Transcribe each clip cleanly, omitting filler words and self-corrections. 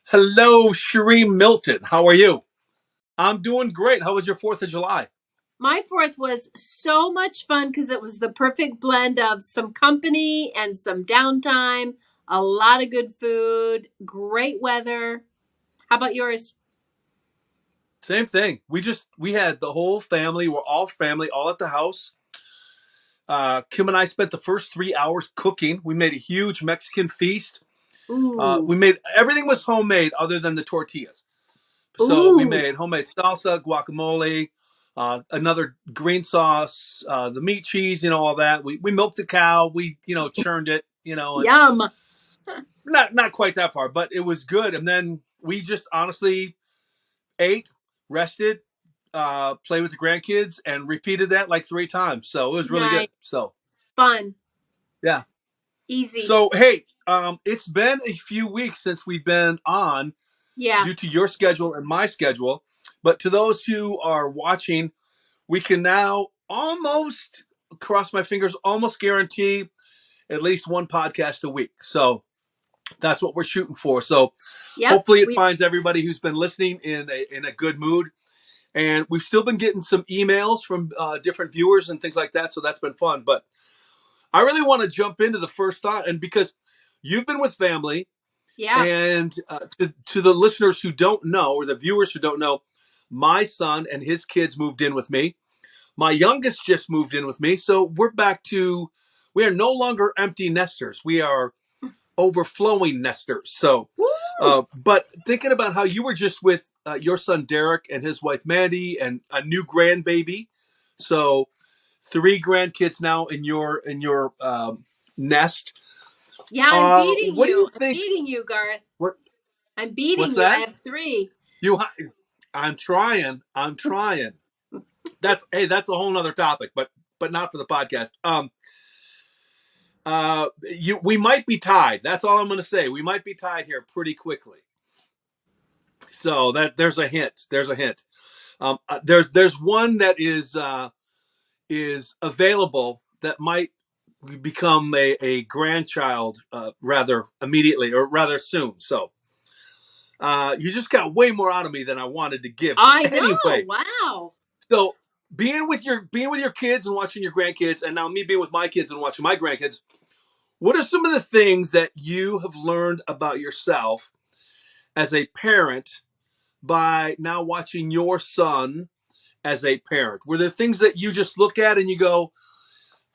Hello, Sheree Milton. How are you? I'm doing great. How was your 4th of July? My fourth was so much fun because it was the perfect blend of some company and some downtime, a lot of good food, great weather. How about yours? Same thing. We had the whole family. We're all family, all at the house. Kim and I spent the first 3 hours cooking. We made a huge Mexican feast. Ooh, We made everything was homemade other than the tortillas. So we ooh, made homemade salsa, guacamole, another green sauce, the meat cheese, all that. We milked the cow. We churned it. And yum. not quite that far, but it was good. And then we just honestly ate, rested, played with the grandkids, and repeated that like 3 times. So it was really good. Nice, So fun, yeah. easy. So hey, it's been a few weeks since we've been on Yeah, due to your schedule and my schedule. But to those who are watching, we can now almost cross my fingers, almost guarantee at least one podcast a week. So that's what we're shooting for. So yep. hopefully it We finds everybody who's been listening in a good mood. And we've still been getting some emails from different viewers and things like that. So that's been fun. But I really want to jump into the first thought. And because you've been with family, yeah. and to the listeners who don't know, or the viewers who don't know, my son and his kids moved in with me. My youngest just moved in with me. So we are no longer empty nesters. We are overflowing nesters. So, Woo! but thinking about how you were just with your son Derek and his wife Mandy and a new grandbaby. So, three grandkids now in your nest. Yeah, I'm beating What do you you. I'm think? beating you, Garth. What I'm beating what's you. I that? have three. You? I'm trying. I'm trying. That's a whole nother topic, but not for the podcast. We might be tied. That's all I'm going to say. We might be tied here pretty quickly. So that there's a hint. There's a hint. There's one that is available that might become a grandchild rather immediately or rather soon. So you just got way more out of me than I wanted to give. But I know. anyway, Wow. so being with your kids and watching your grandkids, and now me being with my kids and watching my grandkids. What are some of the things that you have learned about yourself as a parent by now watching your son as a parent? Were there things that you just look at and you go,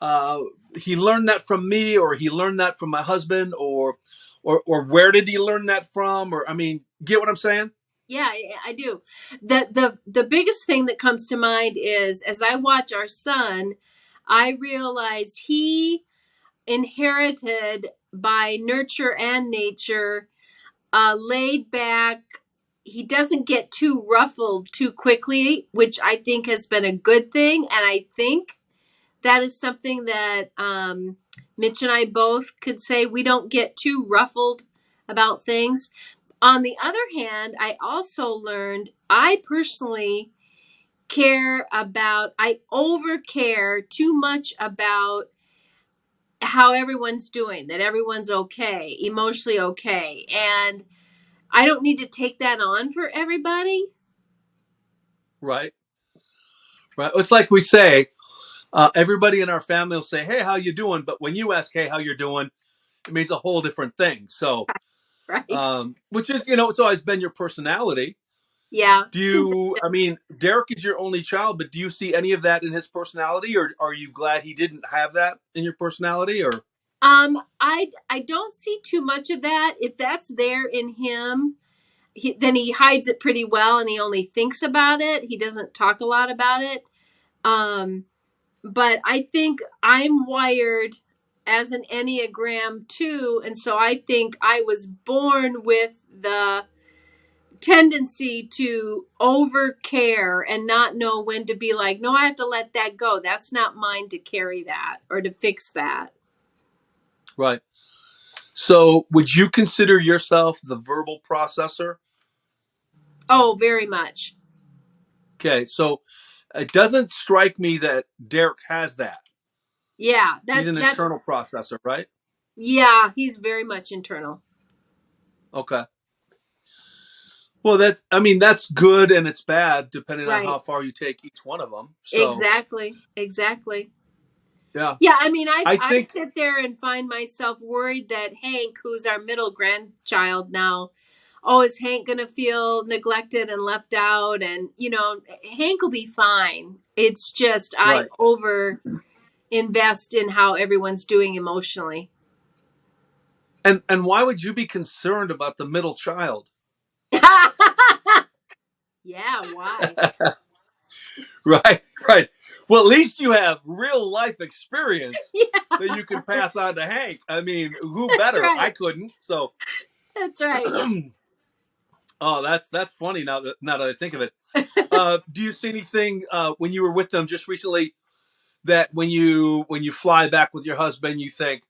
uh, he learned that from me, or he learned that from my husband, or where did he learn that from? Or I mean, get what I'm saying? Yeah, I do. The biggest thing that comes to mind is as I watch our son, I realize he inherited by nurture and nature, laid back. He doesn't get too ruffled too quickly, which I think has been a good thing. And I think that is something that Mitch and I both could say we don't get too ruffled about things. On the other hand, I also learned I personally I over care too much about how everyone's doing, that everyone's okay, emotionally okay. And I don't need to take that on for everybody. Right, right. It's like we say, everybody in our family will say, "Hey, how you doing?" But when you ask, "Hey, how you doing?" it means a whole different thing. So, Right? which is, it's always been your personality. Yeah, Do it's you, consistent. I mean, Derek is your only child, but do you see any of that in his personality, or are you glad he didn't have that in your personality? Or, I don't see too much of that. If that's there in him, then he hides it pretty well, and he only thinks about it. He doesn't talk a lot about it. Um, but I think I'm wired as an Enneagram too, and so I think I was born with the tendency to over care and not know when to be like, no, I have to let that go. That's not mine to carry that or to fix that. right. So, would you consider yourself the verbal processor? Oh, very much. Okay. So, it doesn't strike me that Derek has that. Yeah, He's an that internal processor, right? yeah, he's very much internal. Okay. Well, that's good and it's bad depending on how Right. far you take each one of them. So, Exactly. Exactly. yeah, Yeah, I mean, I I think, sit there and find myself worried that Hank, who's our middle grandchild now, oh, is Hank going to feel neglected and left out? And, Hank will be fine. It's just I right. over invest in how everyone's doing emotionally. And why would you be concerned about the middle child? Yeah, why? Right, right. Well, at least you have real life experience Yeah, that you can pass on to Hank. I mean, who that's better? I right. couldn't. So, That's right. oh, that's funny now that I think of it. Do you see anything when you were with them just recently that when you fly back with your husband, you think,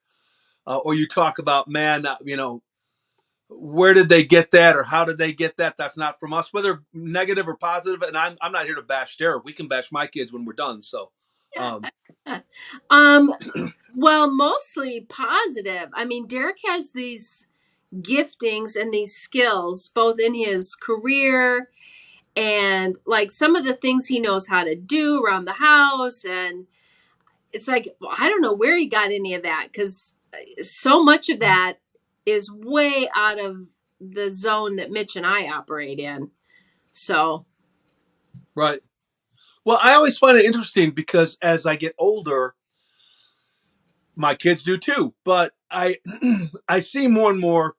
or you talk about, man, where did they get that, or how did they get that? That's not from us, whether negative or positive. And I'm not here to bash Derek. We can bash my kids when we're done. So, um, um, well, mostly positive. I mean, Derek has these giftings and these skills both in his career and like some of the things he knows how to do around the house. And it's like, well, I don't know where he got any of that because so much of that is way out of the zone that Mitch and I operate in. So, right. Well, I always find it interesting because as I get older, my kids do too. But I I see more and more.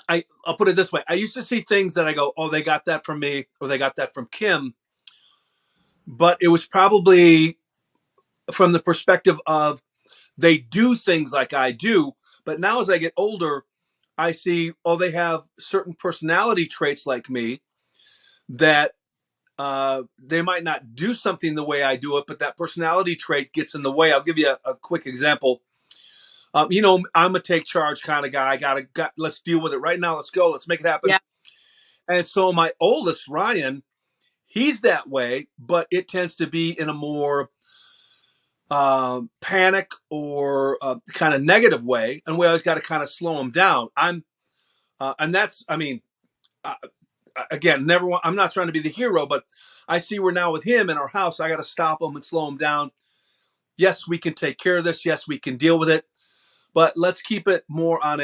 I'll put it this way: I used to see things that I go, "Oh, they got that from me," or "They got that from Kim," but it was probably from the perspective of they do things like I do. But now, as I get older, I see, oh, they have certain personality traits like me that they might not do something the way I do it, but that personality trait gets in the way. I'll give you a quick example. I'm a take charge kind of guy. Let's deal with it right now. Let's go. Let's make it happen. yeah. And so my oldest, Ryan, he's that way, but it tends to be in a more panic or kind of negative way. And we always got to kind of slow him down. And that's, I mean, uh, again, never want, I'm not trying to be the hero, but I see we're now with him in our house. I got to stop him and slow him down. Yes, we can take care of this. Yes, we can deal with it. But let's keep it more on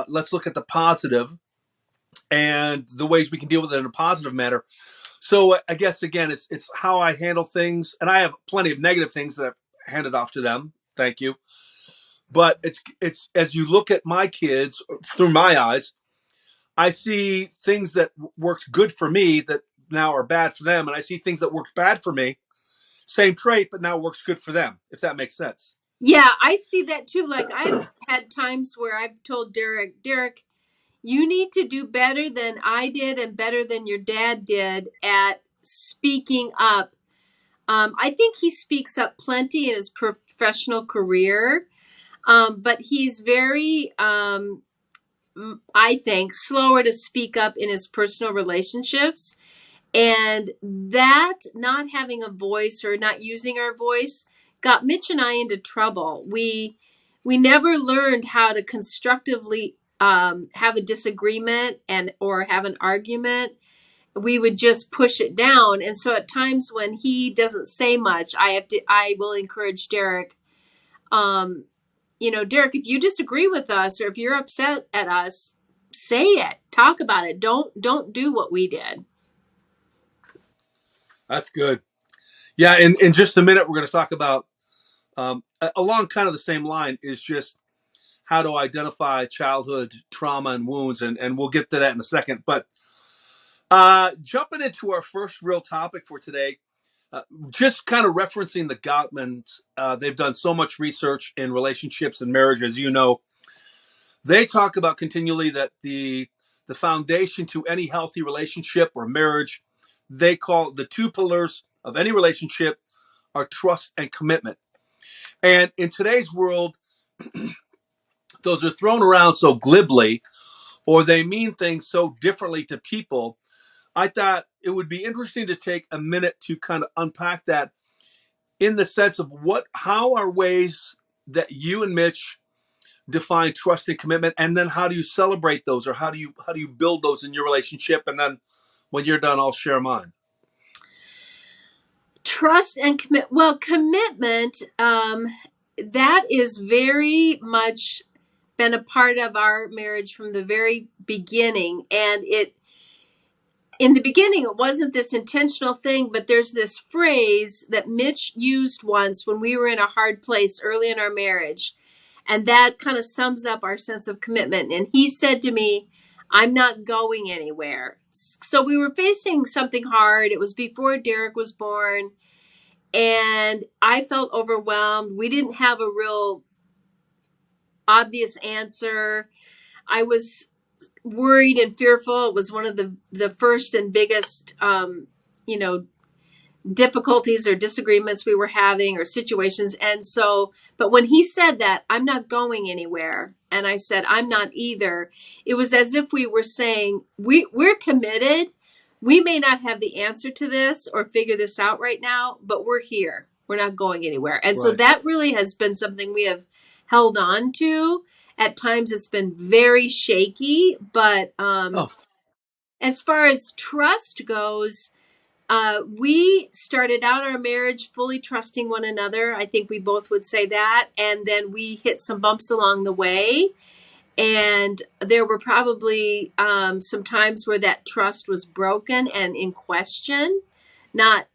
let's look at the positive and the ways we can deal with it in a positive manner. So I guess, again, it's how I handle things. And I have plenty of negative things that I've handed off to them. Thank you. But it's as you look at my kids through my eyes, I see things that worked good for me that now are bad for them. And I see things that worked bad for me, same trait, but now works good for them, if that makes sense. Yeah, I see that too. Like I've had times where I've told Derek, you need to do better than I did and better than your dad did at speaking up. I think he speaks up plenty in his professional career, but he's very, I think, slower to speak up in his personal relationships. And that not having a voice or not using our voice got Mitch and I into trouble. We never learned how to constructively have a disagreement and or have an argument. We would just push it down. And so at times when he doesn't say much, I will encourage Derek. Um, Derek, if you disagree with us or if you're upset at us, say it. Talk about it. Don't do what we did. That's good. Yeah, in just a minute, we're going to talk about, along kind of the same line, is just how to identify childhood trauma and wounds. And we'll get to that in a second. But jumping into our first real topic for today, just kind of referencing the Gottmans, they've done so much research in relationships and marriage, as you know. They talk about continually that the foundation to any healthy relationship or marriage, they call the two pillars of any relationship are trust and commitment. And in today's world, those are thrown around so glibly, or they mean things so differently to people. I thought it would be interesting to take a minute to kind of unpack that in the sense of how are ways that you and Mitch define trust and commitment, and then how do you celebrate those, or how do you build those in your relationship? And then when you're done, I'll share mine. Trust and commitment, that is very much been a part of our marriage from the very beginning. And in the beginning, it wasn't this intentional thing, but there's this phrase that Mitch used once when we were in a hard place early in our marriage. And that kind of sums up our sense of commitment. And he said to me, I'm not going anywhere. So we were facing something hard. It was before Derek was born. And I felt overwhelmed. We didn't have a real obvious answer. I was worried and fearful. It was one of the first and biggest, you know, difficulties or disagreements we were having or situations. And so, but when he said that, I'm not going anywhere, and I said, I'm not either, it was as if we were saying, we're committed. We may not have the answer to this or figure this out right now, but we're here. We're not going anywhere. And so Right. that really has been something we have held on to. At times it's been very shaky, but Oh, as far as trust goes, we started out our marriage fully trusting one another. I think we both would say that. And then we hit some bumps along the way. And there were probably some times where that trust was broken and in question. Not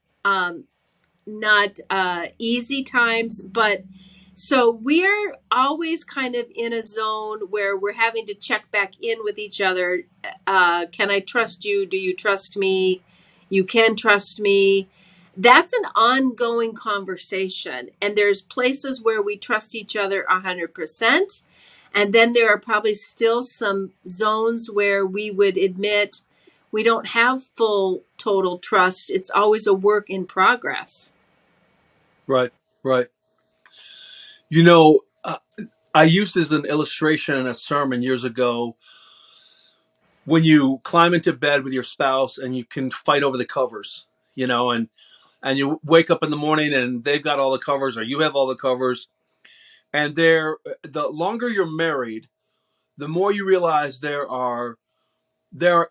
easy times, but so we're always kind of in a zone where we're having to check back in with each other. Can I trust you? Do you trust me? You can trust me. That's an ongoing conversation. And there's places where we trust each other 100%. And then there are probably still some zones where we would admit we don't have full total trust. It's always a work in progress. right, right. You know, I used as an illustration in a sermon years ago, when you climb into bed with your spouse and you can fight over the covers, and you wake up in the morning and they've got all the covers or you have all the covers, and the longer you're married, the more you realize there are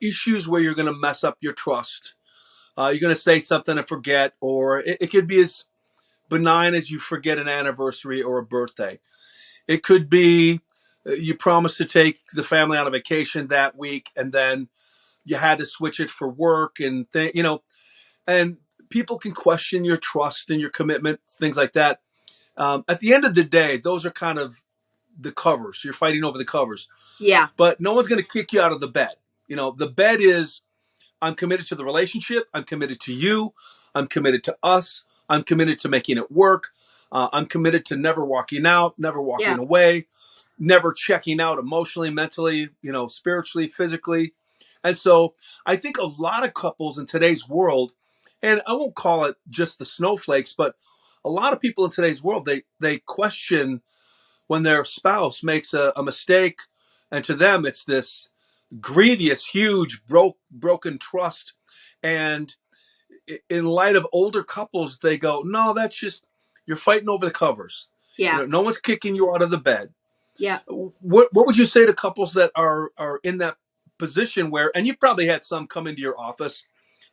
issues where you're going to mess up your trust. You're going to say something and forget, or it could be as benign as you forget an anniversary or a birthday. It could be you promised to take the family on a vacation that week, and then you had to switch it for work, and people can question your trust and your commitment, things like that. At the end of the day, those are kind of the covers. You're fighting over the covers, Yeah. but no one's going to kick you out of the bed. The bed is, I'm committed to the relationship. I'm committed to you. I'm committed to us. I'm committed to making it work. I'm committed to never walking out, never walking Yeah. away, never checking out emotionally, mentally, spiritually, physically. And so I think a lot of couples in today's world, and I won't call it just the snowflakes, but a lot of people in today's world, they question when their spouse makes a mistake. And to them, it's this grievous, huge, broken trust. And in light of older couples, they go, no, that's just, you're fighting over the covers. Yeah. No one's kicking you out of the bed. Yeah. What would you say to couples that are in that position where, and you've probably had some come into your office.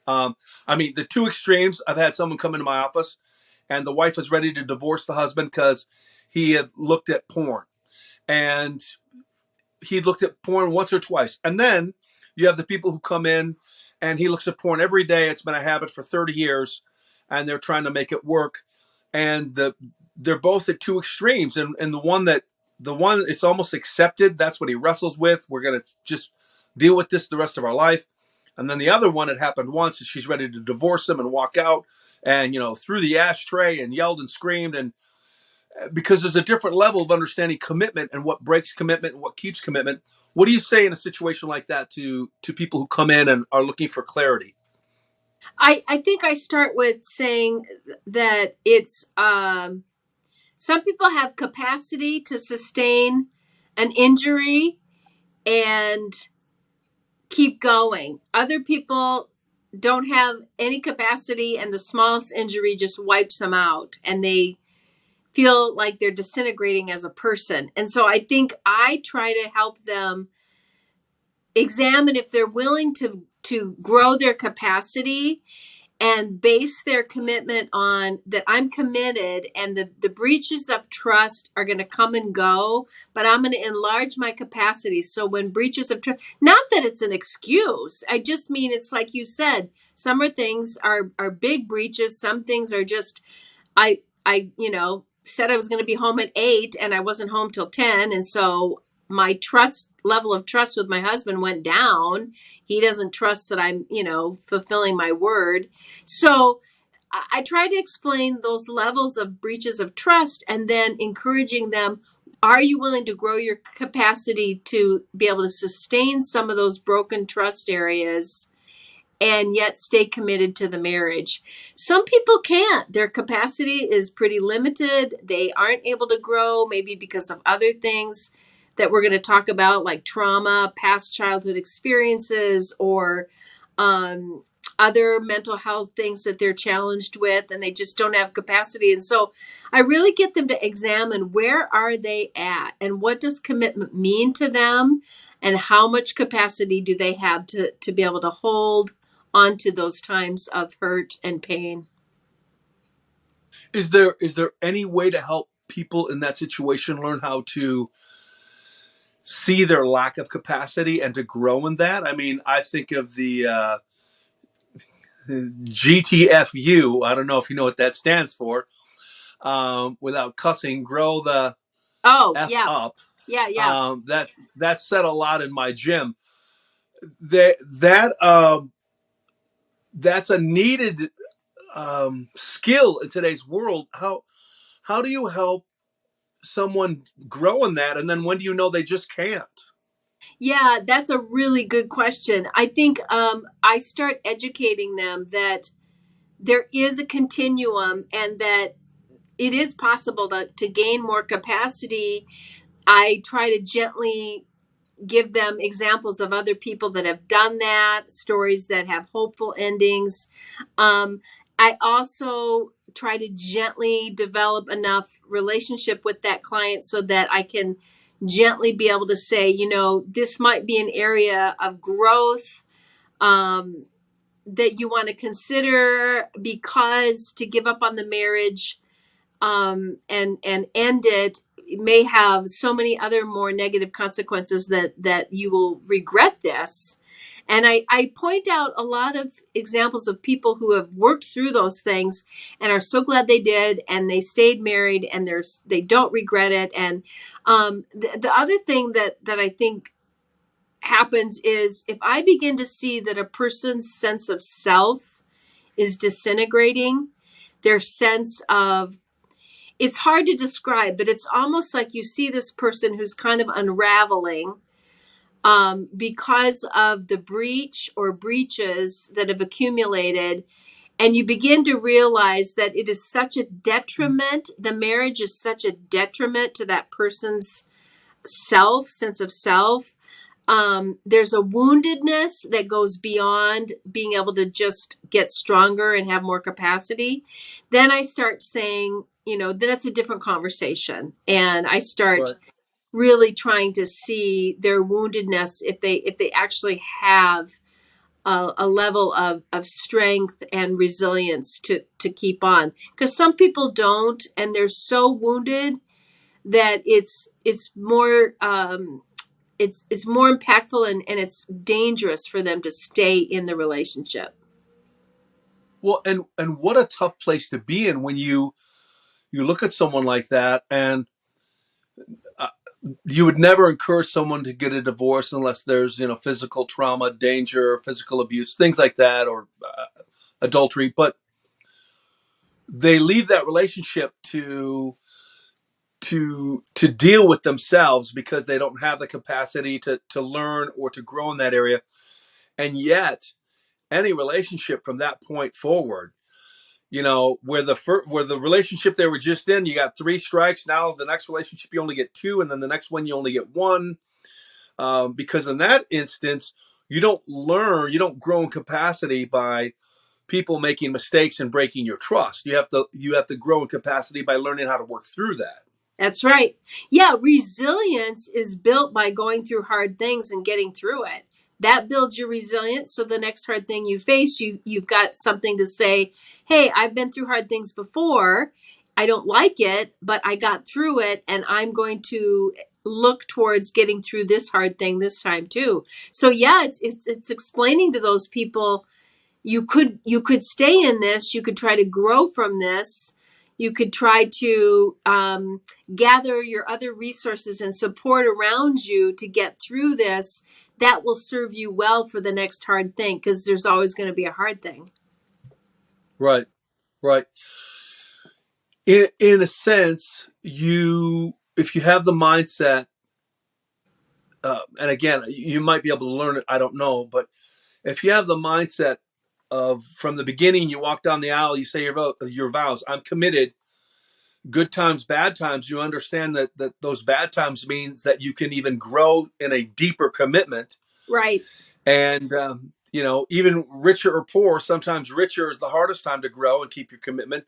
I mean, the two extremes, I've had someone come into my office and the wife was ready to divorce the husband because he had looked at porn. And he looked at porn once or twice. And then you have the people who come in and he looks at porn every day. It's been a habit for 30 years and they're trying to make it work. And they're both at two extremes. And the one it's almost accepted. That's what he wrestles with. We're going to just deal with this the rest of our life. And then the other one, it happened once and she's ready to divorce him and walk out and, threw the ashtray and yelled and screamed. And because there's a different level of understanding commitment and what breaks commitment and what keeps commitment. What do you say in a situation like that to people who come in and are looking for clarity? I think I start with saying that it's some people have capacity to sustain an injury and keep going. Other people don't have any capacity, and the smallest injury just wipes them out, and they feel like they're disintegrating as a person. And so I think I try to help them examine if they're willing to grow their capacity and base their commitment on that I'm committed, and the breaches of trust are going to come and go, but I'm going to enlarge my capacity. So when breaches of trust, not that it's an excuse, I just mean it's like you said, some are things are big breaches, some things are just I said I was going to be home at 8 and I wasn't home till 10, and so my trust level of trust with my husband went down. He doesn't trust that I'm, fulfilling my word. So I try to explain those levels of breaches of trust and then encouraging them. Are you willing to grow your capacity to be able to sustain some of those broken trust areas and yet stay committed to the marriage? Some people can't. Their capacity is pretty limited. They aren't able to grow, maybe because of other things that we're going to talk about, like trauma, past childhood experiences, or other mental health things that they're challenged with, and they just don't have capacity. And so I really get them to examine, where are they at and what does commitment mean to them, and how much capacity do they have to be able to hold onto those times of hurt and pain. Is there any way to help people in that situation learn how to see their lack of capacity and to grow in that? I mean, I think of the GTFU. I don't know if you know what that stands for. Without cussing, grow the Oh, F yeah. up. Yeah. That said a lot in my gym. That that's a needed skill in today's world. How do you help someone grow in that, and then when do you know they just can't? Yeah, that's a really good question. I think I start educating them that there is a continuum and that it is possible to gain more capacity. I try to gently give them examples of other people that have done that, stories that have hopeful endings. Um, I also try to gently develop enough relationship with that client so that I can gently be able to say, this might be an area of growth that you want to consider, because to give up on the marriage and end it may have so many other more negative consequences that you will regret this. And I point out a lot of examples of people who have worked through those things and are so glad they did, and they stayed married, and they don't regret it. And the other thing that I think happens is, if I begin to see that a person's sense of self is disintegrating, their sense of, it's hard to describe, but it's almost like you see this person who's kind of unraveling because of the breach or breaches that have accumulated. And you begin to realize that it is such a detriment. The marriage is such a detriment to that person's sense of self. There's a woundedness that goes beyond being able to just get stronger and have more capacity. Then I start saying, then it's a different conversation. And I start Right. really trying to see their woundedness, if they actually have a level of strength and resilience to keep on. Because some people don't, and they're so wounded that it's more it's more impactful, and it's dangerous for them to stay in the relationship. Well, and what a tough place to be in when you look at someone like that, and uh, you would never encourage someone to get a divorce unless there's physical trauma, danger, physical abuse, things like that, or adultery. But they leave that relationship to deal with themselves because they don't have the capacity to learn or to grow in that area. And yet, any relationship from that point forward, where the relationship they were just in, you got 3 strikes. Now the next relationship you only get 2, and then the next one you only get 1, because in that instance you don't learn, you don't grow in capacity by people making mistakes and breaking your trust. You have to grow in capacity by learning how to work through that. That's right. Yeah, resilience is built by going through hard things and getting through it. That builds your resilience. So the next hard thing you face, you've got something to say, hey, I've been through hard things before. I don't like it, but I got through it, and I'm going to look towards getting through this hard thing this time too. So yeah, it's explaining to those people, you could stay in this, you could try to grow from this, you could try to gather your other resources and support around you to get through this. That will serve you well for the next hard thing, because there's always going to be a hard thing. Right, right. In a sense, if you have the mindset, and again, you might be able to learn it, I don't know, but if you have the mindset of from the beginning, you walk down the aisle, you say your vows, I'm committed, good times, bad times, you understand that those bad times means that you can even grow in a deeper commitment. Right. And, even richer or poor, sometimes richer is the hardest time to grow and keep your commitment.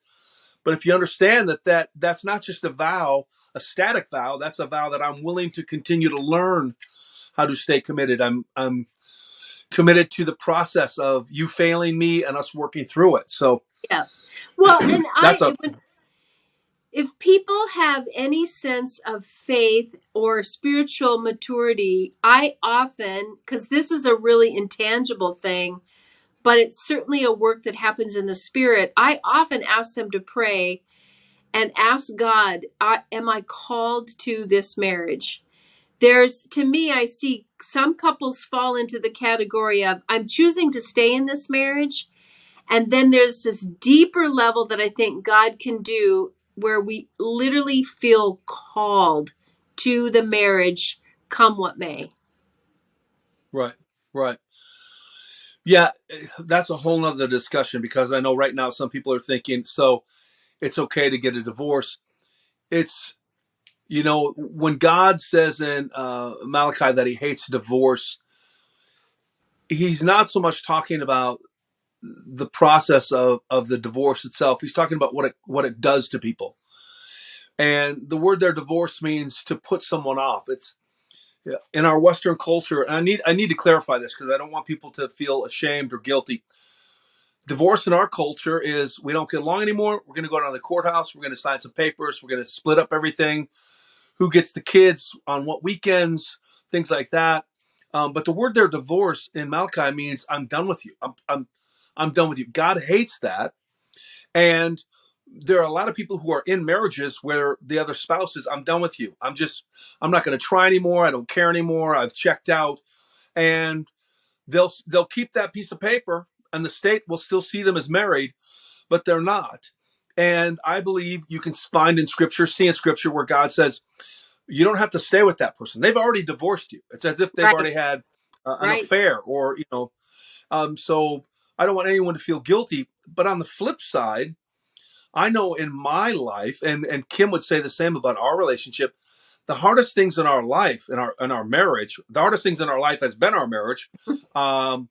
But if you understand that's not just a vow, a static vow, that's a vow that I'm willing to continue to learn how to stay committed. I'm committed to the process of you failing me and us working through it. So Yeah. Well, and that's a if people have any sense of faith or spiritual maturity, I often, because this is a really intangible thing, but it's certainly a work that happens in the spirit, I often ask them to pray and ask God, am I called to this marriage? To me, I see some couples fall into the category of, I'm choosing to stay in this marriage. And then there's this deeper level that I think God can do, where we literally feel called to the marriage, come what may. right, right. Yeah, that's a whole nother discussion, because I know right now some people are thinking, so it's okay to get a divorce. It's, when God says in Malachi that he hates divorce, he's not so much talking about the process of the divorce itself. He's talking about what it does to people. And the word there, divorce, means to put someone off. It's in our Western culture, and I need to clarify this because I don't want people to feel ashamed or guilty. Divorce in our culture is, we don't get along anymore. We're going to go down to the courthouse. We're going to sign some papers. We're going to split up everything. Who gets the kids on what weekends, things like that. But the word there, divorce, in Malachi means I'm done with you. I'm done with you. God hates that. And there are a lot of people who are in marriages where the other spouse is, I'm done with you. I'm not going to try anymore. I don't care anymore. I've checked out. And they'll keep that piece of paper, and the state will still see them as married, but they're not. And I believe you can see in scripture where God says, you don't have to stay with that person. They've already divorced you. It's as if they've Right. already had an Right. affair, or, so I don't want anyone to feel guilty. But on the flip side, I know in my life, and Kim would say the same about our relationship, the hardest things in our life, in our marriage, the hardest things in our life has been our marriage. Um,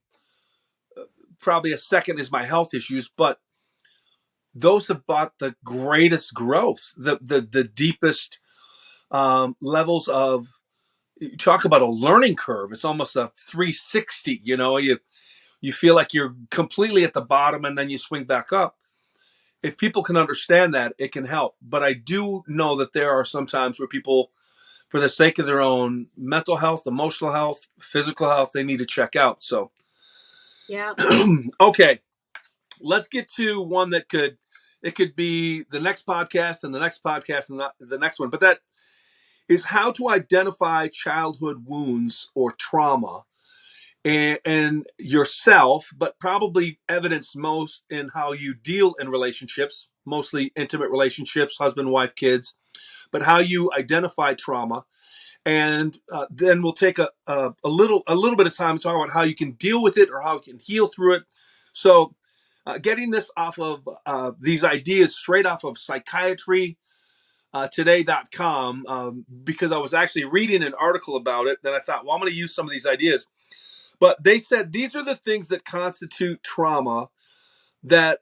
Probably a second is my health issues, but those have brought the greatest growth, the deepest levels of, you talk about a learning curve. It's almost a 360. You feel like you're completely at the bottom and then you swing back up. If people can understand that, it can help. But I do know that there are some times where people, for the sake of their own mental health, emotional health, physical health, they need to check out. So, Yeah. okay, let's get to one that could be the next podcast and the next podcast and the next one. But that is how to identify childhood wounds or trauma and yourself, but probably evidenced most in how you deal in relationships, mostly intimate relationships, husband, wife, kids, but how you identify trauma. And then we'll take a little bit of time to talk about how you can deal with it or how you can heal through it. So getting this off of these ideas straight off of psychiatry today.com, because I was actually reading an article about it. Then I thought, well, I'm going to use some of these ideas. But they said these are the things that constitute trauma that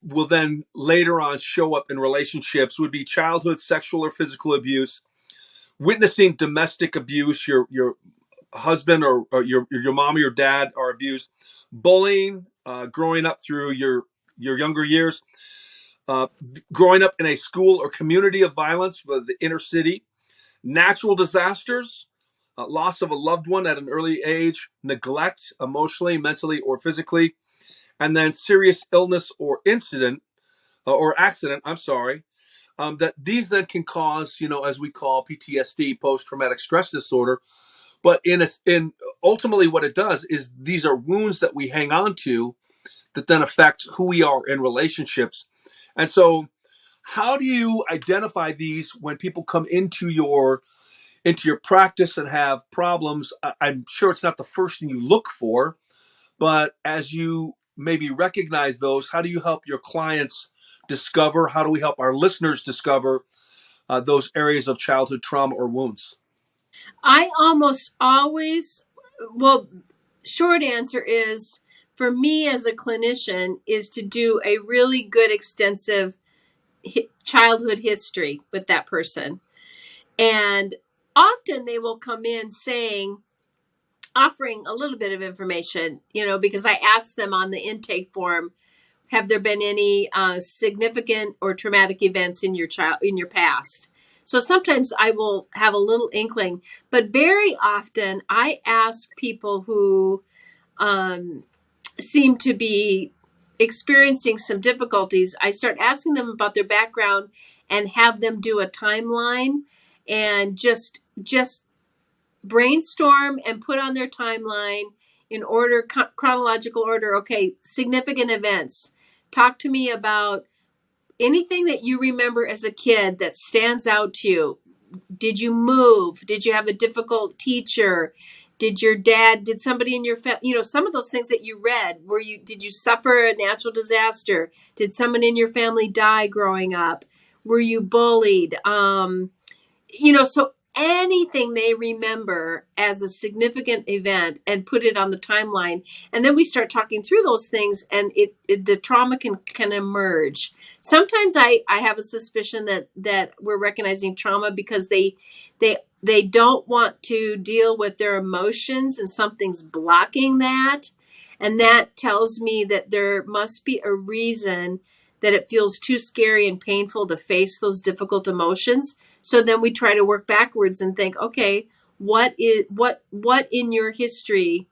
will then later on show up in relationships would be childhood sexual or physical abuse, witnessing domestic abuse, your husband or your mom or your dad are abused, bullying, growing up through your younger years, uh, growing up in a school or community of violence, the inner city, natural disasters, loss of a loved one at an early age, neglect emotionally, mentally, or physically, and then serious illness or incident or accident. I'm sorry. That these then can cause, as we call PTSD, post-traumatic stress disorder. But in ultimately, what it does is these are wounds that we hang on to that then affect who we are in relationships. And so, how do you identify these when people come into your practice and have problems? I'm sure it's not the first thing you look for, but as you maybe recognize those, how do you help your clients discover? How do we help our listeners discover those areas of childhood trauma or wounds? I almost always, well, short answer is for me as a clinician is to do a really good extensive childhood history with that person. And often they will come in saying, offering a little bit of information, because I ask them on the intake form, have there been any significant or traumatic events in your past? So sometimes I will have a little inkling, but very often I ask people who seem to be experiencing some difficulties. I start asking them about their background and have them do a timeline and just brainstorm and put on their timeline in order, chronological order. Okay, significant events. Talk to me about anything that you remember as a kid that stands out to you. Did you move? Did you have a difficult teacher? Did somebody in your family, some of those things that you read, did you suffer a natural disaster? Did someone in your family die growing up? Were you bullied? So anything they remember as a significant event and put it on the timeline, and then we start talking through those things, and the trauma can emerge. Sometimes I have a suspicion that we're recognizing trauma because they don't want to deal with their emotions and something's blocking that, and that tells me that there must be a reason that it feels too scary and painful to face those difficult emotions. So then we try to work backwards and think, okay, what in your history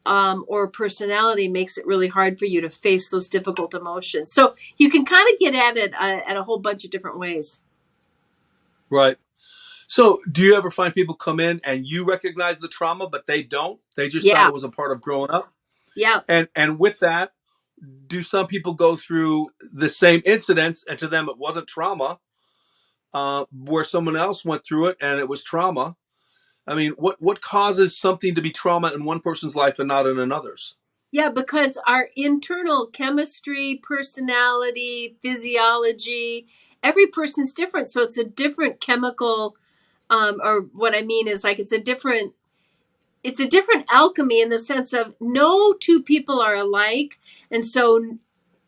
or personality makes it really hard for you to face those difficult emotions? So you can kind of get at it at a whole bunch of different ways. Right. So, do you ever find people come in and you recognize the trauma, but they don't? They just thought Yeah. it was a part of growing up. Yeah. And with that, do some people go through the same incidents and to them it wasn't trauma, where someone else went through it and it was trauma? I mean, what causes something to be trauma in one person's life and not in another's? Yeah, because our internal chemistry, personality, physiology, every person's different. So it's a different chemical, or what I mean is like it's a different alchemy in the sense of no two people are alike. And so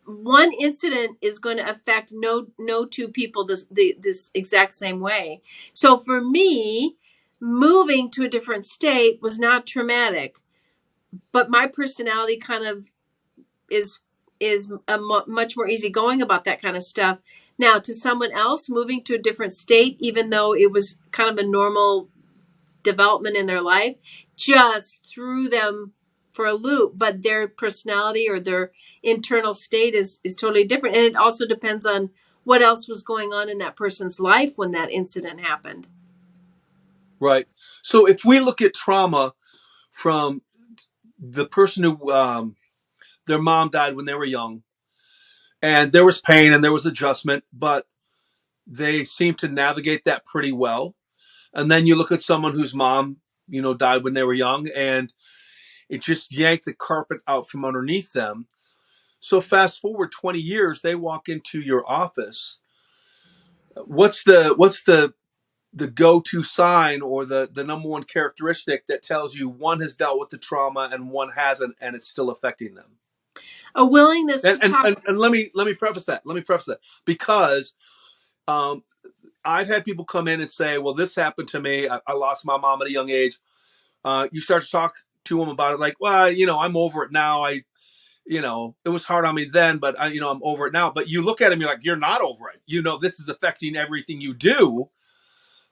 one incident is going to affect no two people this exact same way. So for me, moving to a different state was not traumatic, but my personality kind of is much more easygoing about that kind of stuff. Now, to someone else, moving to a different state, even though it was kind of a normal development in their life, just threw them for a loop. But their personality or their internal state is totally different, and it also depends on what else was going on in that person's life when that incident happened. Right. So, if we look at trauma from the person who their mom died when they were young, and there was pain and there was adjustment, but they seem to navigate that pretty well. And then you look at someone whose mom, died when they were young, and it just yanked the carpet out from underneath them. So fast forward 20 years, they walk into your office. What's the go-to sign or the number one characteristic that tells you one has dealt with the trauma and one hasn't, and it's still affecting them? A willingness And to talk. let me preface that. Let me preface that because um, I've had people come in and say, "Well, this happened to me. I lost my mom at a young age." You start to talk to them about it, like, "Well, I'm over it now. It was hard on me then, but I'm over it now." But you look at him, you're like, "You're not over it. This is affecting everything you do."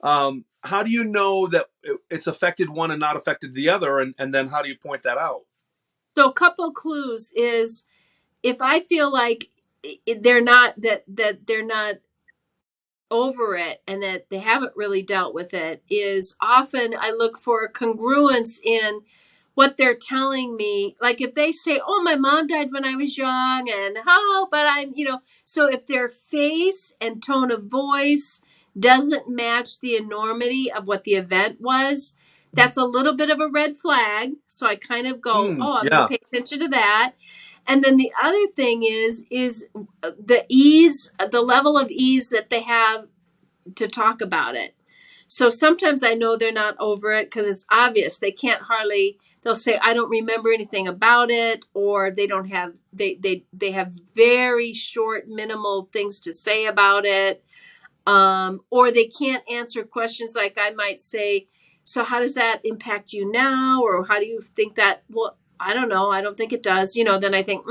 How do you know that it's affected one and not affected the other? And then how do you point that out? So a couple clues is if I feel like they're not that they're not over it and that they haven't really dealt with it, is often I look for congruence in what they're telling me. Like if they say, "Oh, my mom died when I was young," and "Oh, but so if their face and tone of voice doesn't match the enormity of what the event was, that's a little bit of a red flag. So I kind of go, "Oh, I'm going to Yeah. pay attention to that." And then the other thing is the ease, the level of ease that they have to talk about it. So sometimes I know they're not over it because it's obvious. They can't hardly, they'll say, "I don't remember anything about it," or they don't have, they have very short, minimal things to say about it. Or they can't answer questions like I might say, "So how does that impact you now?" Or "How do you think that?" Well, I don't know. I don't think it does. Then I think,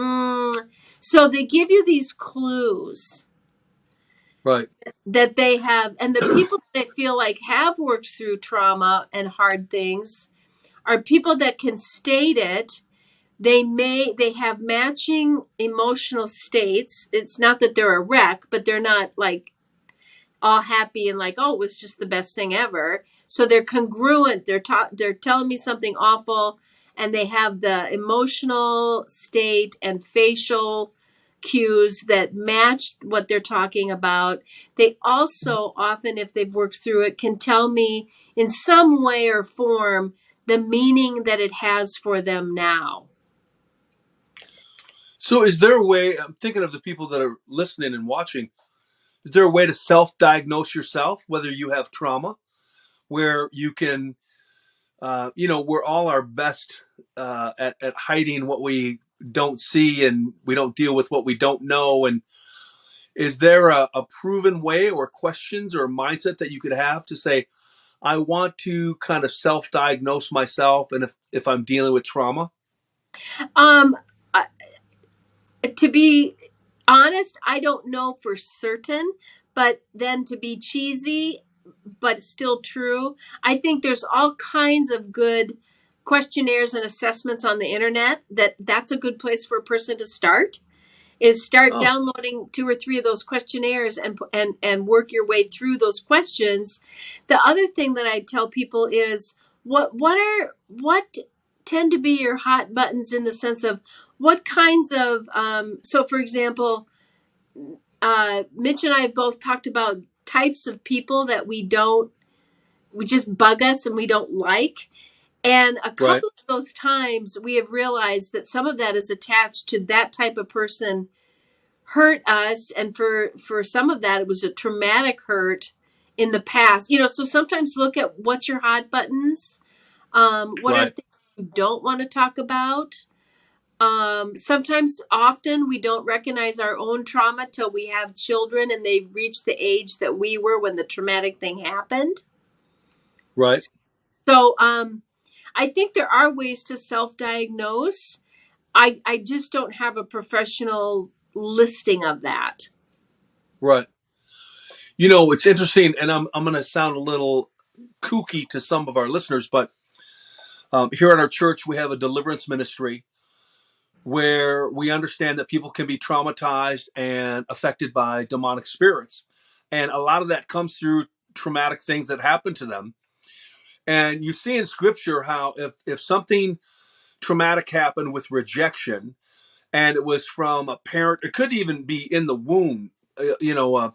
So they give you these clues Right. that they have. And the people that I feel like have worked through trauma and hard things are people that can state it. They have matching emotional states. It's not that they're a wreck, but they're not like all happy and like, "Oh, it was just the best thing ever." So they're congruent. They're telling me something awful, and they have the emotional state and facial cues that match what they're talking about. They also often, if they've worked through it, can tell me in some way or form the meaning that it has for them now. So is there a way, I'm thinking of the people that are listening and watching, is there a way to self-diagnose yourself, whether you have trauma, where you can, we're all our best at hiding what we don't see, and we don't deal with what we don't know. And is there a proven way or questions or mindset that you could have to say, I want to kind of self-diagnose myself, and if I'm dealing with trauma? Um, to be honest, I don't know for certain, but then to be cheesy, but still true, I think there's all kinds of good questionnaires and assessments on the internet. That's a good place for a person to start. Is start Oh, downloading 2 or 3 of those questionnaires and work your way through those questions. The other thing that I tell people is what tend to be your hot buttons, in the sense of what kinds of so for example, Mitch and I have both talked about types of people that we just bug us and we don't like. And a right, couple of those times we have realized that some of that is attached to that type of person hurt us, and for some of that it was a traumatic hurt in the past. So sometimes look at what's your hot buttons. What are right, things you don't want to talk about. Sometimes, often, we don't recognize our own trauma till we have children and they reach the age that we were when the traumatic thing happened. right, So, I think there are ways to self-diagnose. I just don't have a professional listing of that. right. It's interesting, and I'm going to sound a little kooky to some of our listeners, but here at our church, we have a deliverance ministry where we understand that people can be traumatized and affected by demonic spirits. And a lot of that comes through traumatic things that happen to them. And you see in scripture how if something traumatic happened with rejection, and it was from a parent, it could even be in the womb, the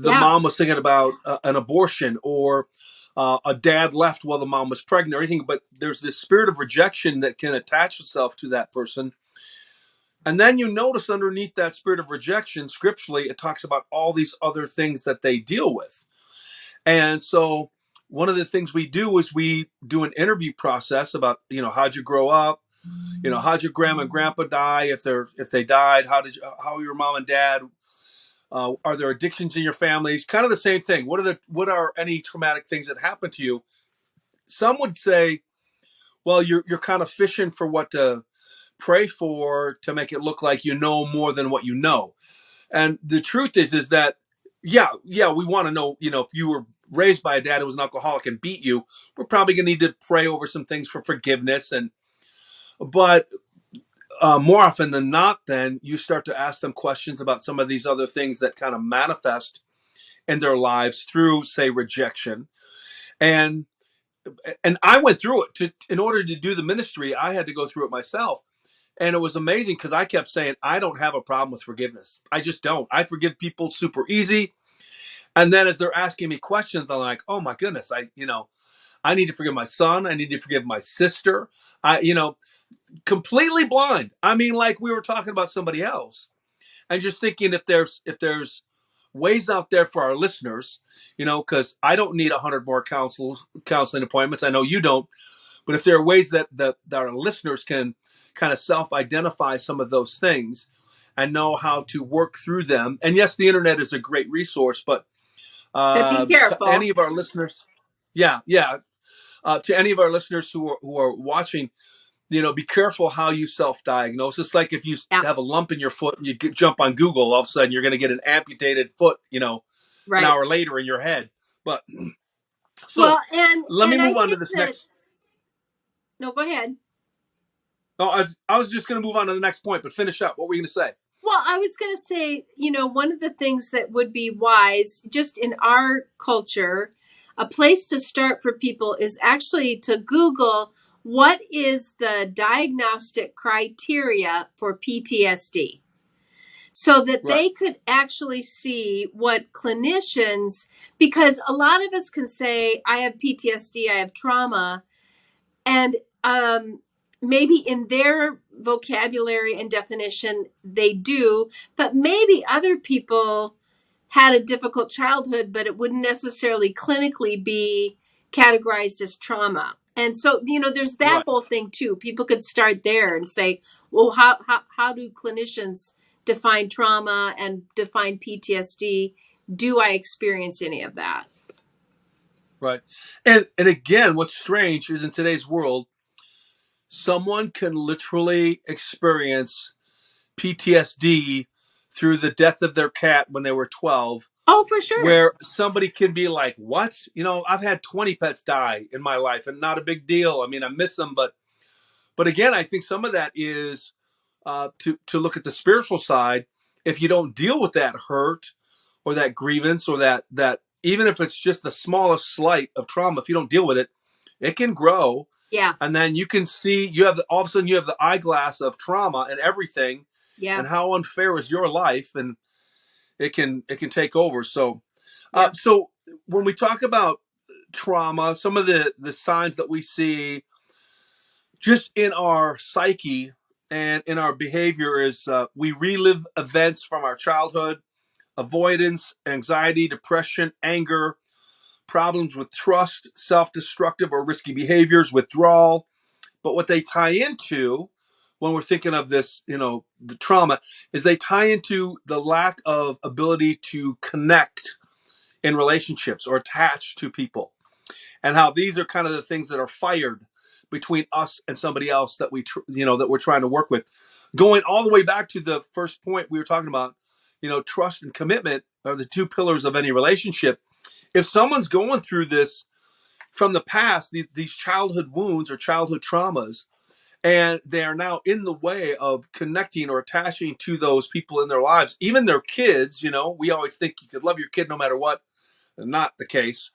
Yeah. mom was thinking about an abortion, or a dad left while the mom was pregnant or anything, but there's this spirit of rejection that can attach itself to that person. And then you notice underneath that spirit of rejection, scripturally, it talks about all these other things that they deal with. And so one of the things we do is we do an interview process about, how'd you grow up? How'd your grandma and grandpa die? If they died, how are your mom and dad? Are there addictions in your families? Kind of the same thing. What are any traumatic things that happened to you? Some would say, well, you're kind of fishing for what to pray for to make it look like you know more than what you know. And the truth is that, yeah, we want to know, if you were raised by a dad who was an alcoholic and beat you, we're probably going to need to pray over some things for forgiveness. But more often than not, then you start to ask them questions about some of these other things that kind of manifest in their lives through, say, rejection. And I went through it in order to do the ministry. I had to go through it myself. And it was amazing because I kept saying, I don't have a problem with forgiveness. I just don't. I forgive people super easy. And then as they're asking me questions, I'm like, oh my goodness, I need to forgive my son. I need to forgive my sister. Completely blind. I mean, like we were talking about somebody else, and just thinking if there's ways out there for our listeners, because I don't need 100 more counseling appointments. I know you don't, but if there are ways that our listeners can kind of self-identify some of those things and know how to work through them. And yes, the internet is a great resource, but But be to careful. any of our listeners, yeah, to any of our listeners who are watching, be careful how you self-diagnose. It's like if you Yeah. have a lump in your foot and you jump on Google, all of a sudden you're going to get an amputated foot, an Right. hour later in your head. But so Well, and let me I move on to think this that, next. no, go ahead. Oh, I was just going to move on to the next point, but finish up. What were you going to say? Well, I was going to say, one of the things that would be wise just in our culture, a place to start for people is actually to Google what is the diagnostic criteria for PTSD, so that Right. they could actually see what clinicians, because a lot of us can say, I have PTSD, I have trauma, and maybe in their vocabulary and definition, they do, but maybe other people had a difficult childhood, but it wouldn't necessarily clinically be categorized as trauma. And so, there's that Right. whole thing too. People could start there and say, well, how do clinicians define trauma and define PTSD? Do I experience any of that? Right. And again, what's strange is in today's world, someone can literally experience PTSD through the death of their cat when they were 12, Oh, for sure. where somebody can be like, what? I've had 20 pets die in my life and not a big deal. I mean, I miss them, but again, I think some of that is to look at the spiritual side. If you don't deal with that hurt or that grievance or that even if it's just the smallest slight of trauma, if you don't deal with it, it can grow. Yeah. And then you can see all of a sudden you have the eyeglass of trauma and everything. Yeah. And how unfair is your life, and it can take over. So, Yeah. so when we talk about trauma, some of the signs that we see just in our psyche and in our behavior is we relive events from our childhood, avoidance, anxiety, depression, anger, problems with trust, self-destructive or risky behaviors, withdrawal. But what they tie into when we're thinking of this, the trauma, is they tie into the lack of ability to connect in relationships or attach to people, and how these are kind of the things that are fired between us and somebody else that that we're trying to work with. Going all the way back to the first point we were talking about, trust and commitment are the two pillars of any relationship. If someone's going through this from the past, these childhood wounds or childhood traumas, and they are now in the way of connecting or attaching to those people in their lives, even their kids, we always think you could love your kid no matter what. Not the case.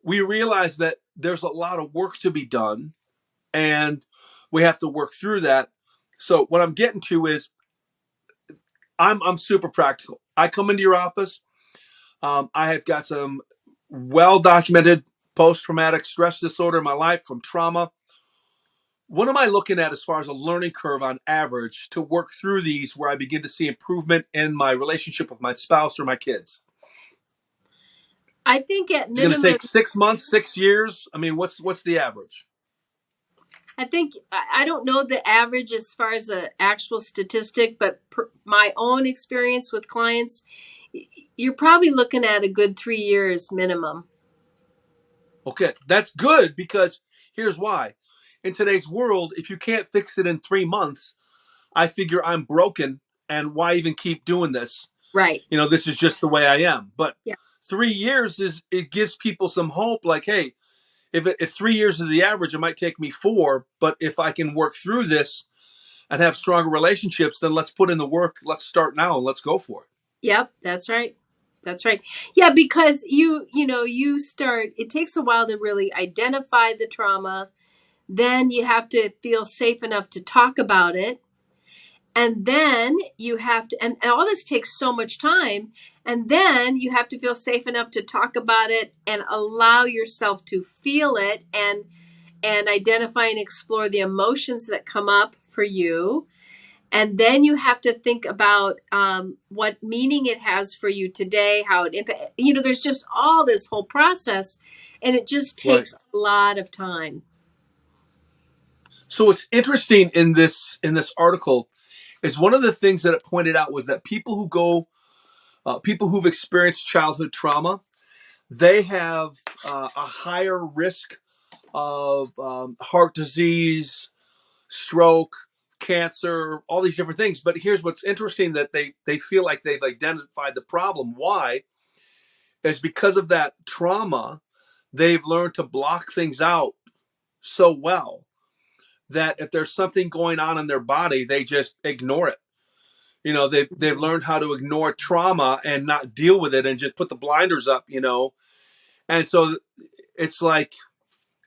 We realize that there's a lot of work to be done, and we have to work through that. So what I'm getting to is I'm super practical. I come into your office. I have got some well-documented post-traumatic stress disorder in my life from trauma. What am I looking at as far as a learning curve on average to work through these where I begin to see improvement in my relationship with my spouse or my kids? I think at Is it going to minimum, take 6 months, 6 years? I mean, what's the average? I think I don't know the average as far as an actual statistic, but my own experience with clients, you're probably looking at a good 3 years minimum. Okay, that's good because here's why. In today's world, if you can't fix it in 3 months, I figure I'm broken, and why even keep doing this? Right. This is just the way I am. But Yeah. 3 years it gives people some hope. Like, hey, if 3 years is the average, it might take me 4. But if I can work through this and have stronger relationships, then let's put in the work. Let's start now and let's go for it. Yep. That's right. That's right. Yeah, because you start, it takes a while to really identify the trauma. Then you have to feel safe enough to talk about it. And then you have to, and all this takes so much time. And then you have to feel safe enough to talk about it and allow yourself to feel it and identify and explore the emotions that come up for you. And then you have to think about what meaning it has for you today, how it impact. There's just all this whole process, and it just Right. takes a lot of time. So what's interesting in this article is one of the things that it pointed out was that people who've experienced childhood trauma, they have a higher risk of heart disease, stroke, cancer, all these different things. But here's what's interesting, that they feel like they've identified the problem. Why? Is because of that trauma, they've learned to block things out so well that if there's something going on in their body, they just ignore it. They've learned how to ignore trauma and not deal with it and just put the blinders up. And so it's like,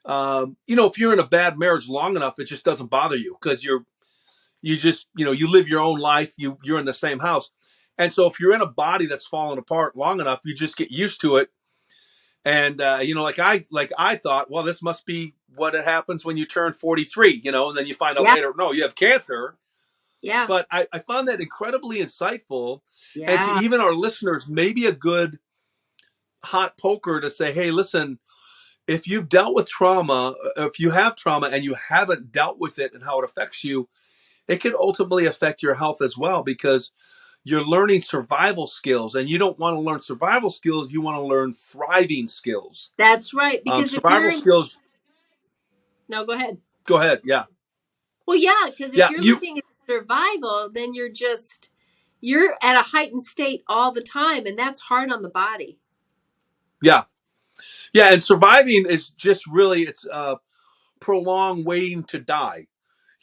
if you're in a bad marriage long enough, it just doesn't bother you because you just, you live your own life. You're in the same house. And so if you're in a body that's fallen apart long enough, you just get used to it. And, like I thought, well, this must be what it happens when you turn 43, and then you find out Yeah, later, no, you have cancer. yeah, But I found that incredibly insightful. And to yeah. even our listeners, maybe a good hot poker to say, hey, listen, if you've dealt with trauma, if you have trauma and you haven't dealt with it and how it affects you, it could ultimately affect your health as well, because you're learning survival skills, and you don't want to learn survival skills. You want to learn thriving skills. That's right. Because if Survival you're skills. no, go ahead. Go ahead. Yeah. Well, yeah, because if Yeah. you're living in survival, then you're at a heightened state all the time, and that's hard on the body. Yeah. Yeah. And surviving is just really, it's prolonged waiting to die.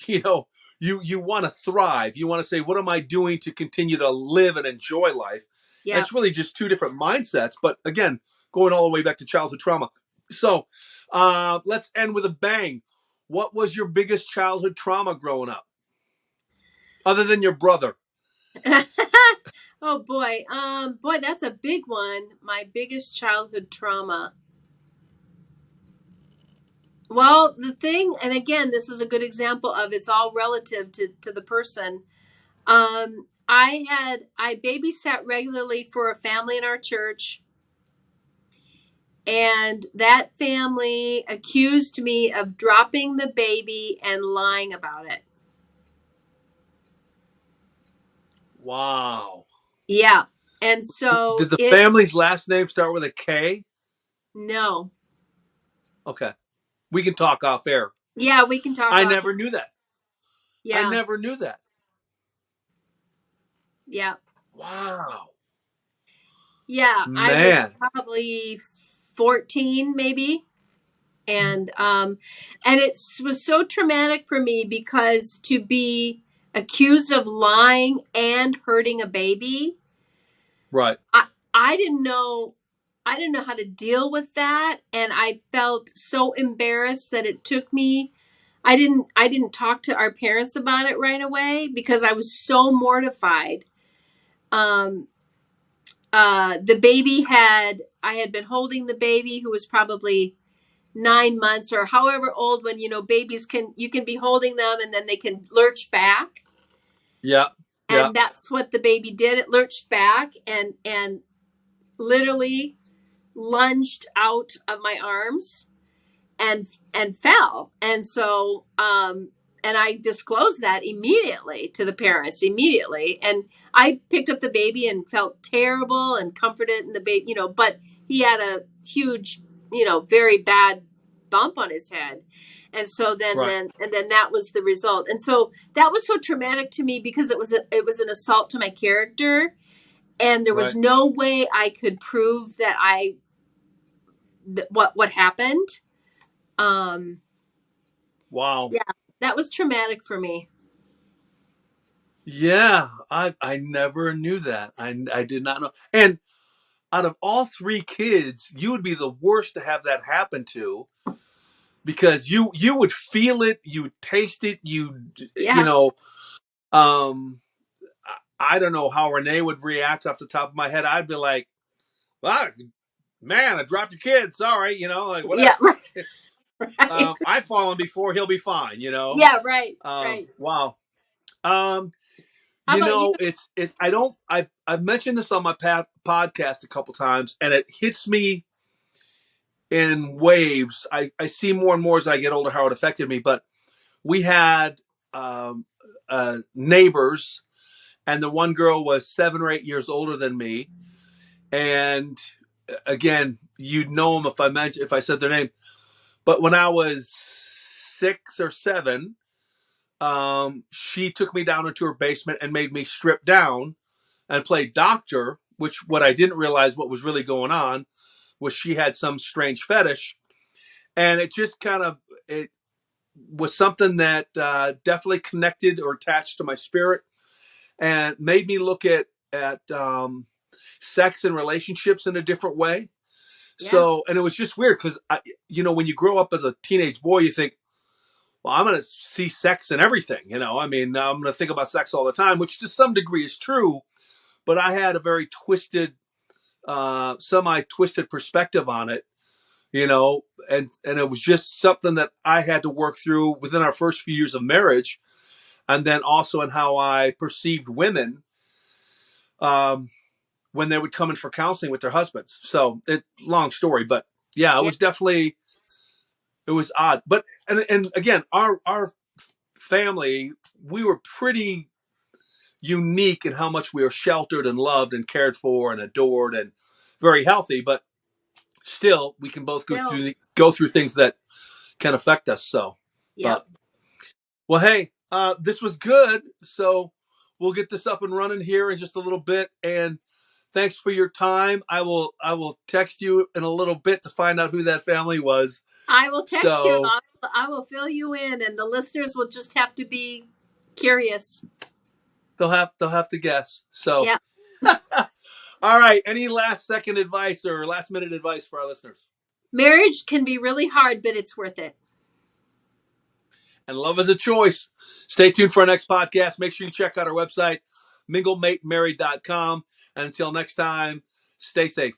you know you want to thrive. You want to say, what am I doing to continue to live and enjoy life? And Yeah. it's really just two different mindsets, but again, going all the way back to childhood trauma. So let's end with a bang. What was your biggest childhood trauma growing up, other than your brother? Oh boy. Boy, that's a big one. My biggest childhood trauma. Well, the thing, and again, this is a good example of it's all relative to the person. I babysat regularly for a family in our church, and that family accused me of dropping the baby and lying about it. Wow. Yeah. And so Did the it, family's last name start with a K? no. Okay, we can talk off air. Yeah, we can talk I off. never knew that. I Yeah. never knew that. Yeah. Wow. Yeah. I was Man. probably 14 maybe. And it was so traumatic for me because to be accused of lying and hurting a baby, Right. I didn't know how to deal with that, and I felt so embarrassed that it took me. I didn't talk to our parents about it right away because I was so mortified. Um, the baby had I had been holding the baby, who was probably 9 months or however old, when babies you can be holding them and then they can lurch back, Yeah. Yeah. and that's what the baby did. It lurched back and literally lunged out of my arms and fell. And so and I disclosed that immediately to the parents immediately. And I picked up the baby and felt terrible and comforted in the baby, you know, but he had a huge, you know, very bad bump on his head. And so then Right. then that was the result. And so that was so traumatic to me because it was an assault to my character, and there was Right. no way I could prove that what happened. Wow. Yeah, that was traumatic for me. Yeah, I never knew that. I did not know. And out of all three kids, you would be the worst to have that happen to, because you would feel it, you would taste it, you Yeah. know, um I don't know how Renee would react off the top of my head. I'd be like, "Wow, man, I dropped your kid. Sorry, you know, like Yeah, whatever. right. Right. I've fallen before. He'll be fine. You know." Yeah, right. Right. Wow. Um, How you about you? know, it's. I've mentioned this on my podcast a couple times, and it hits me in waves. I see more and more as I get older how it affected me. But we had um, neighbors, and the one girl was 7 or 8 years older than me. And again, you'd know them if I said their name. But when I was 6 or 7, she took me down into her basement and made me strip down and play doctor. Which what I didn't realize what was really going on was she had some strange fetish, and it just kind of it was something that definitely connected or attached to my spirit and made me look at sex and relationships in a different way. Yeah. So, and it was just weird because when you grow up as a teenage boy, you think, well, I'm going to see sex and everything. I mean, I'm going to think about sex all the time, which to some degree is true. But I had a very twisted, semi-twisted perspective on it, and it was just something that I had to work through within our first few years of marriage, and then also in how I perceived women when they would come in for counseling with their husbands. So, long story, but yeah, it Yeah. was definitely it was odd. But and again, our family, we were pretty unique in how much we were sheltered and loved and cared for and adored and very healthy. But still, we can both Still. go through things that can affect us. So, but Yep. well, hey, this was good. So we'll get this up and running here in just a little bit. And thanks for your time. I will text you in a little bit to find out who that family was. I will text you. So I will fill you in, and the listeners will just have to be curious. they'll have to guess. So Yeah. all right. Any last second advice or last minute advice for our listeners? Marriage can be really hard, but it's worth it. And love is a choice. Stay tuned for our next podcast. Make sure you check out our website, minglematemarried.com. And until next time, stay safe.